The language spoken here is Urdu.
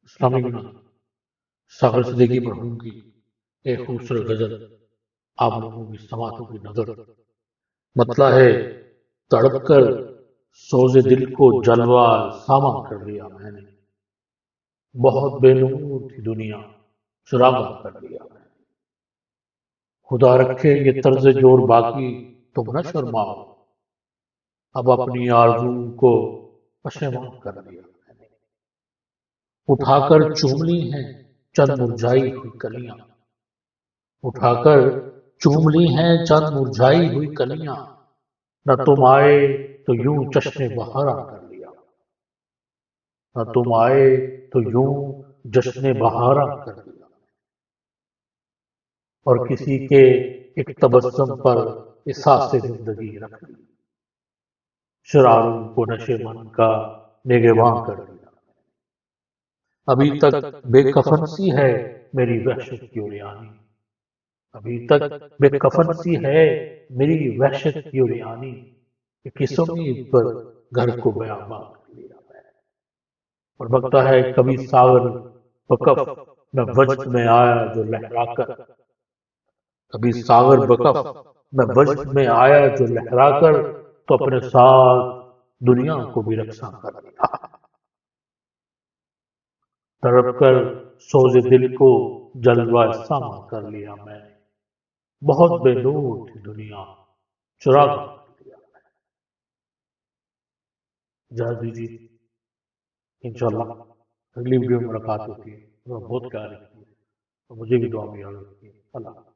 السلام علیکم۔ ساغر صدیقی مرحوم کی ایک خوبصورت غزل آپ لوگوں کی سماعتوں کی نظر مطلع ہے۔ تڑپ کر سوز دل کو جلوہ ساما کر لیا میں نے، بہت بے نور تھی دنیا چراغاں کر لیا میں نے۔ خدا رکھے یہ طرز جوڑ باقی تم نہ شرماؤ، اب اپنی آرزو کو پشیمان کر لیا میں نے۔ اٹھا کر چوم لی ہیں چند مرجھائی ہوئی کلیاں، اٹھا کر چوم لی ہیں چند مرجھائی ہوئی کلیاں، نہ تم آئے تو یوں جشن بہارا کر لیا، نہ تم آئے تو یوں جشن بہارا کر لیا، اور کسی کے ایک تبسم پر احساس زندگی رکھ لی، شراروں کو نشے من کا نگہباں کر لیا۔ ابھی تک بے کفن سی ہے میری وحشت کی اریانی، ابھی تک بے کفن سی ہے میری وحشت کی اریانی، کہ کس امید پر گھر کو بیاباں کر لیا میں نے۔ اور بکتا ہے کبھی ساغر بکف میں وجد میں آیا جو لہرا کر، کبھی ساغر بکف میں وجد میں آیا جو لہرا کر، تو اپنے ساتھ دنیا کو بھی رقصاں کر لیا۔ تڑپ کر سوز دل کو جلوہ ساما کر لیا میں نے، بہت بے نور تھی دنیا چراغاں کر لیا میں نے۔ اجازت دیجیے، انشاءاللہ اگلی ویڈیو میں ملاقات ہوتی ہے۔ بہت خیال رکھیے اور مجھے بھی دعا میں یاد رکھیے۔ اللہ حافظ۔